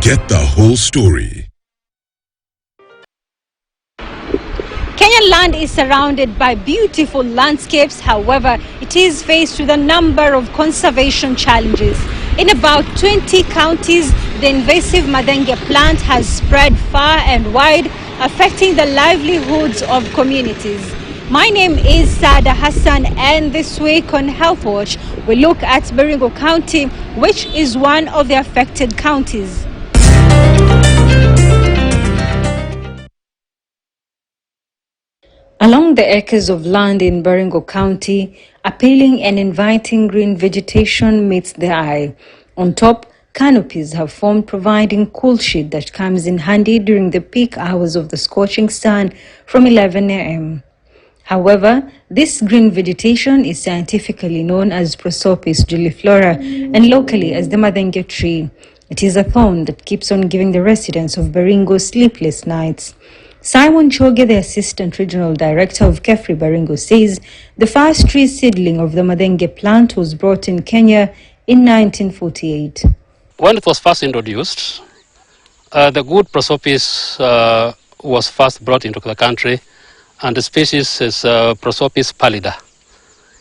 get the whole story. Kenyan land is surrounded by beautiful landscapes. However, it is faced with a number of conservation challenges. In about 20 counties, the invasive Mathenge plant has spread far and wide, affecting the livelihoods of communities. My name is Sada Hassan, and this week on Health Watch, we look at Baringo County, which is one of the affected counties. Along the acres of land in Baringo County, appealing and inviting green vegetation meets the eye. On top, canopies have formed, providing cool shade that comes in handy during the peak hours of the scorching sun from 11 a.m. However, this green vegetation is scientifically known as Prosopis juliflora and locally as the Mathenge tree. It is a thorn that keeps on giving the residents of Baringo sleepless nights. Simon Choge, the Assistant Regional Director of KEFRI Baringo, says the first tree seedling of the Mathenge plant was brought in Kenya in 1948. When it was first introduced, the good Prosopis was first brought into the country, and the species is Prosopis pallida.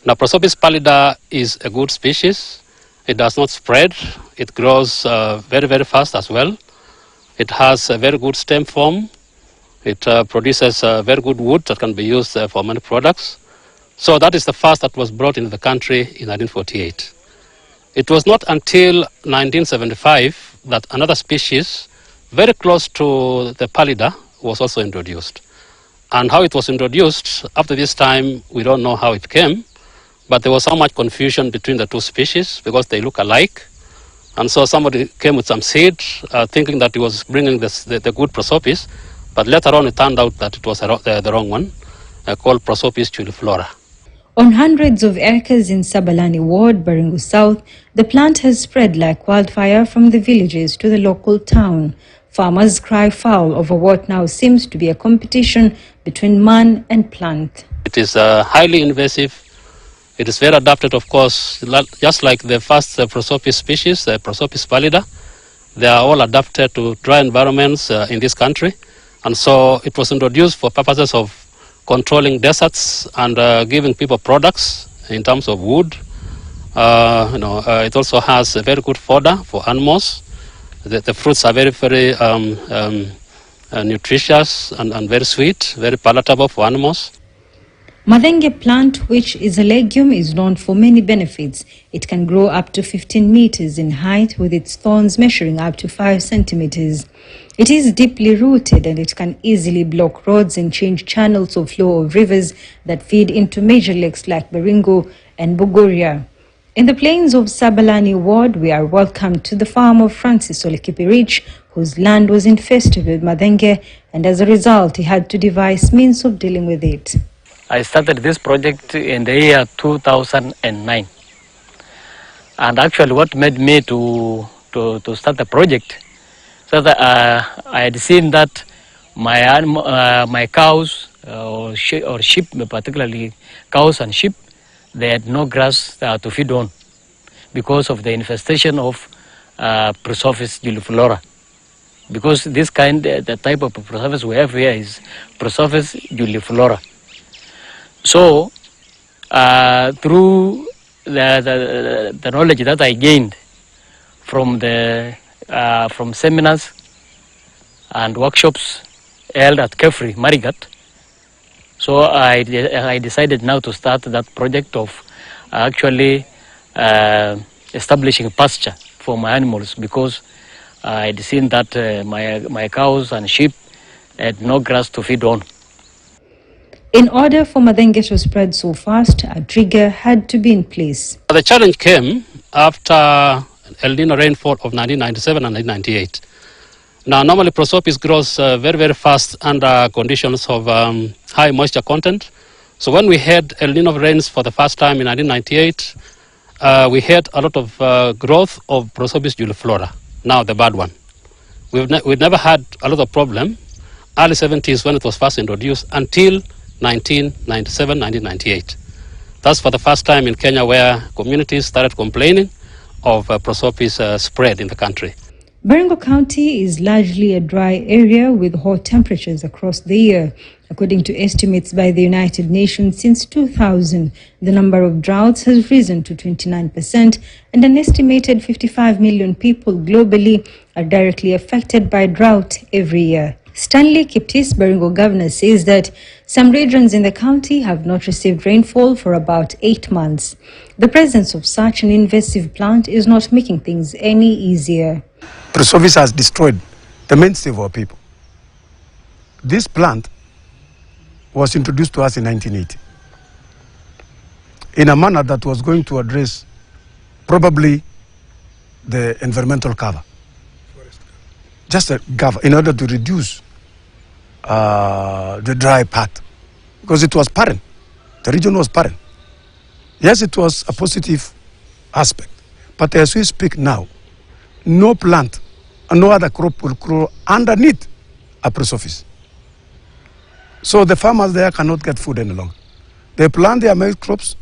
Now, Prosopis pallida is a good species. It does not spread. It grows very, very fast as well. It has a very good stem form. It produces very good wood that can be used for many products. So that is the first that was brought into the country in 1948. It was not until 1975 that another species very close to the pallida was also introduced. And how it was introduced, after this time, we don't know how it came, but there was so much confusion between the two species because they look alike. And so somebody came with some seed thinking that he was bringing the good Prosopis, but later on it turned out that it was the wrong one, called Prosopis juliflora. On hundreds of acres in Sabalani Ward, Baringo South, the plant has spread like wildfire from the villages to the local town. Farmers cry foul over what now seems to be a competition between man and plant. It is highly invasive. It is very adapted, of course, just like the first Prosopis species, the Prosopis pallida. They are all adapted to dry environments in this country. And so it was introduced for purposes of controlling deserts and giving people products in terms of wood. It also has a very good fodder for animals. The fruits are very, very nutritious and very sweet, very palatable for animals. Mathenge plant, which is a legume, is known for many benefits. It can grow up to 15 meters in height, with its thorns measuring up to 5 centimeters. It is deeply rooted and it can easily block roads and change channels of flow of rivers that feed into major lakes like Baringo and Bogoria. In the plains of Sabalani Ward, we are welcomed to the farm of Francis Olekipirich, whose land was infested with Mathenge, and as a result, he had to devise means of dealing with it. I started this project in the year 2009. And actually what made me to start the project, so that I had seen that my cows or sheep, particularly cows and sheep, they had no grass to feed on because of the infestation of Prosopis juliflora. Because this kind, the type of Prosopis we have here is Prosopis juliflora. So, through the knowledge that I gained from from seminars and workshops held at KEFRI, Marigat, so I decided now to start that project of actually establishing pasture for my animals, because I had seen that my cows and sheep had no grass to feed on. In order for Mathenge to spread so fast, a trigger had to be in place. The challenge came after El Nino rainfall of 1997 and 1998. Now, normally Prosopis grows very, very fast under conditions of high moisture content. So when we had El Nino rains for the first time in 1998, we had a lot of growth of Prosopis juliflora, now the bad one. We've never had a lot of problem, early 70s when it was first introduced, until 1997, 1998. That's for the first time in Kenya where communities started complaining of Prosopis spread in the country. Baringo County is largely a dry area with hot temperatures across the year. According to estimates by the United Nations, since 2000, the number of droughts has risen to 29%, and an estimated 55 million people globally are directly affected by drought every year. Stanley Kiptis, Baringo governor, says that some regions in the county have not received rainfall for about 8 months. The presence of such an invasive plant is not making things any easier. Preservice has destroyed the mainstay of our people. This plant was introduced to us in 1980 in a manner that was going to address probably the environmental cover. Just a cover in order to reduce the dry part, because it was barren. The region was barren. Yes, it was a positive aspect, but as we speak now, no plant and no other crop will grow underneath a preservice. So the farmers there cannot get food any longer. They plant their maize crops.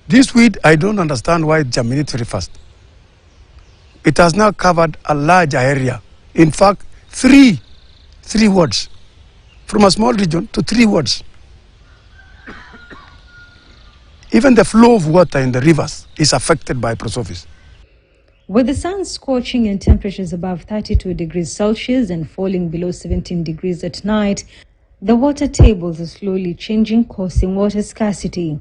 This weed, I don't understand why it germinates very fast. It has now covered a large area. In fact, three wards, from a small region to 3 wards. Even the flow of water in the rivers is affected by preservice. With the sun scorching and temperatures above 32 degrees Celsius and falling below 17 degrees at night, the water tables are slowly changing, causing water scarcity.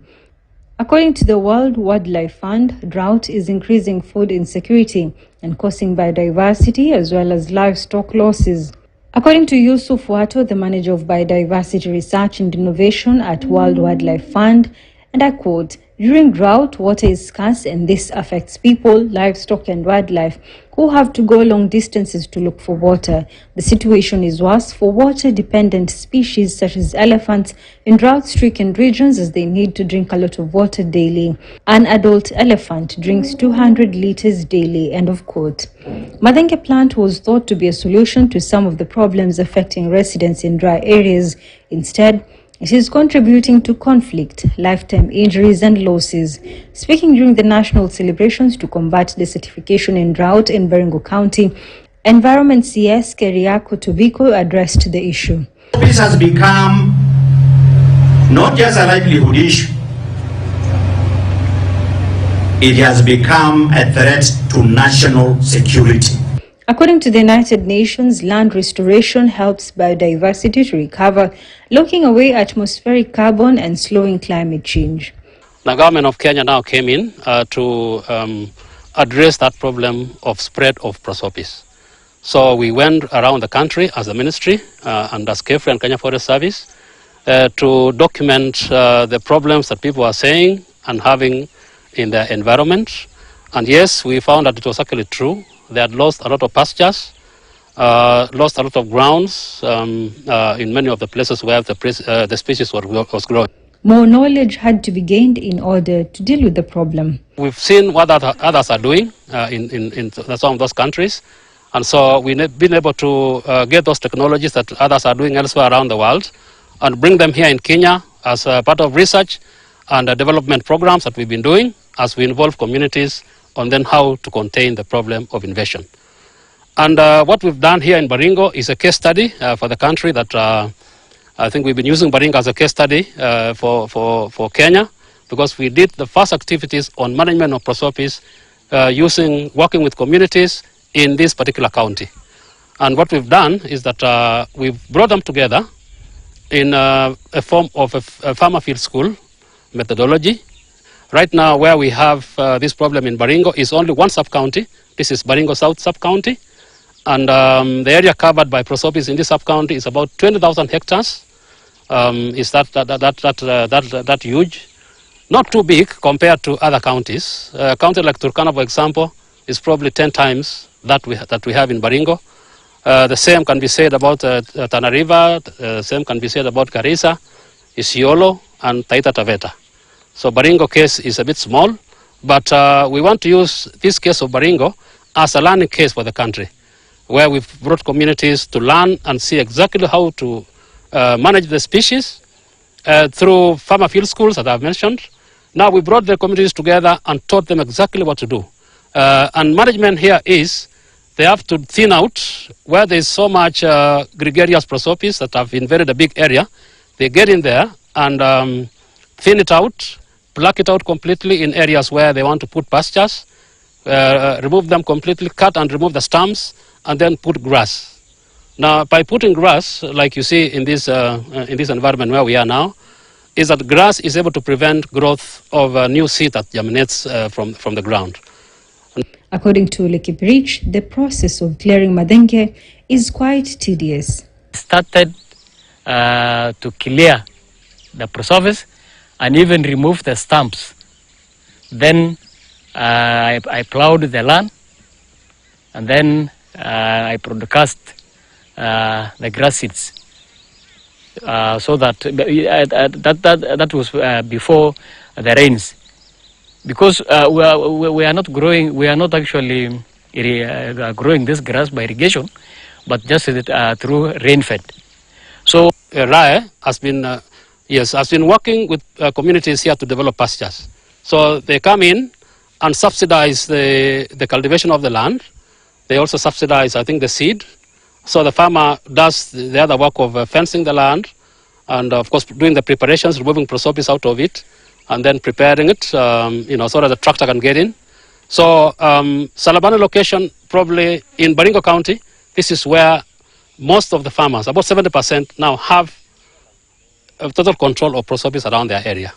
According to the World Wildlife Fund, drought is increasing food insecurity and causing biodiversity as well as livestock losses. According to Yusuf Wato, the manager of biodiversity research and innovation at World Wildlife Fund, and I quote, "During drought, water is scarce and this affects people, livestock and wildlife who have to go long distances to look for water. The situation is worse for water-dependent species such as elephants in drought-stricken regions as they need to drink a lot of water daily. An adult elephant drinks 200 liters daily," end of quote. Mathenge plant was thought to be a solution to some of the problems affecting residents in dry areas. Instead, it is contributing to conflict, lifetime injuries and losses. Speaking during the national celebrations to combat desertification and drought in Baringo County, Environment CS Keriako Tobiko addressed the issue. This has become not just a livelihood issue, it has become a threat to national security. According to the United Nations, land restoration helps biodiversity to recover, locking away atmospheric carbon and slowing climate change. The government of Kenya now came in to address that problem of spread of prosopis. So we went around the country as a ministry and as KFRI and Kenya Forest Service to document the problems that people are saying and having in their environment. And yes, we found that it was actually true. They had lost a lot of pastures, lost a lot of grounds in many of the places where the species was growing. More knowledge had to be gained in order to deal with the problem. We've seen what others are doing in some of those countries, and so we've been able to get those technologies that others are doing elsewhere around the world and bring them here in Kenya as a part of research and development programs that we've been doing as we involve communities on then how to contain the problem of invasion. And what we've done here in Baringo is a case study for the country that I think we've been using Baringo as a case study for Kenya, because we did the first activities on management of prosopis working with communities in this particular county. And what we've done is that we've brought them together in a form of a farmer field school methodology. Right now, where we have this problem in Baringo is only one sub-county. This is Baringo South sub-county. And the area covered by prosopis in this sub-county is about 20,000 hectares. Is that huge? Not too big compared to other counties. A county like Turkana, for example, is probably 10 times that we have in Baringo. The same can be said about Tana River. The same can be said about Garissa, Isiolo, and Taita Taveta. So Baringo case is a bit small, but we want to use this case of Baringo as a learning case for the country, where we've brought communities to learn and see exactly how to manage the species through farmer field schools that I've mentioned. Now we brought the communities together and taught them exactly what to do. And management here is they have to thin out where there is so much gregarious prosopis that have invaded a big area. They get in there and thin it out, pluck it out completely in areas where they want to put pastures, remove them completely, cut and remove the stumps, and then put grass. Now, by putting grass, like you see in this environment where we are now, is that grass is able to prevent growth of new seed that germinates from the ground. According to Lekipirich, the process of clearing Mathenge is quite tedious. Started to clear the prosopis and even remove the stumps. Then I plowed the land, and then I broadcast the grass seeds. So that was before the rains, because we are not growing. We are not actually growing this grass by irrigation, but just through rain-fed. So RAE has been working with communities here to develop pastures. So they come in and subsidize the cultivation of the land. They also subsidize, I think, the seed. So the farmer does the other work of fencing the land and, of course, doing the preparations, removing prosopis out of it, and then preparing it, so that the tractor can get in. So Salabana location, probably in Baringo County, this is where most of the farmers, about 70%, now have total control of prosopis around their area.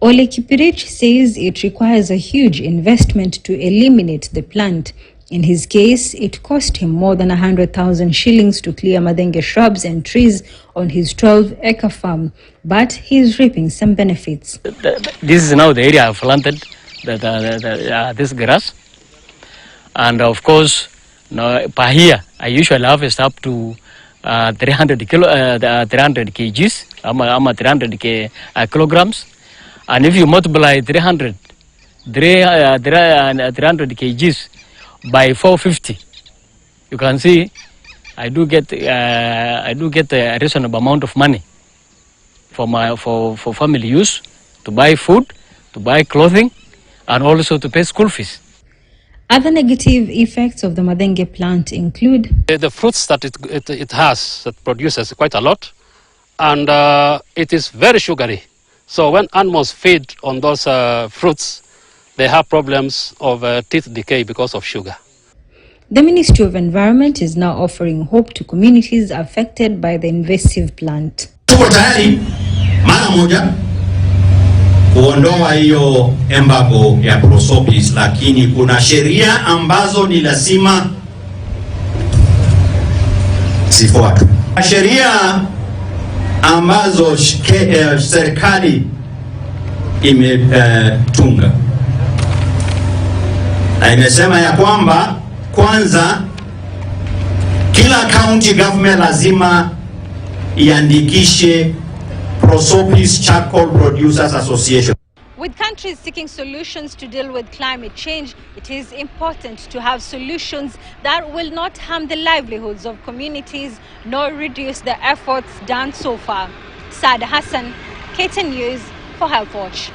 Ole Kipirich says it requires a huge investment to eliminate the plant. In his case, it cost him more than 100,000 shillings to clear Mathenge shrubs and trees on his 12-acre farm, but he is reaping some benefits. This is now the area I've planted this grass, and of course, per year I usually harvest up to 300 kgs, 300 kilograms, and if you multiply 300 kgs by 450, you can see I do get a reasonable amount of money for family use, to buy food, to buy clothing, and also to pay school fees. Other negative effects of the Mathenge plant include the fruits that it has, that produces quite a lot, and it is very sugary. So when animals feed on those fruits, they have problems of teeth decay because of sugar. The Ministry of Environment is now offering hope to communities affected by the invasive plant. Tuko tayari mara moja kuondoa hiyo embargo ya prosopis, lakini kuna sheria ambazo ni lazima zifuatwe. Sheria ambazo serikali imetunga na imesema ya kwamba kwanza kila county government lazima iandikishe Prosopis Charcoal Producers Association. With countries seeking solutions to deal with climate change, it is important to have solutions that will not harm the livelihoods of communities nor reduce the efforts done so far. Saad Hassan, KTN News for Health Watch.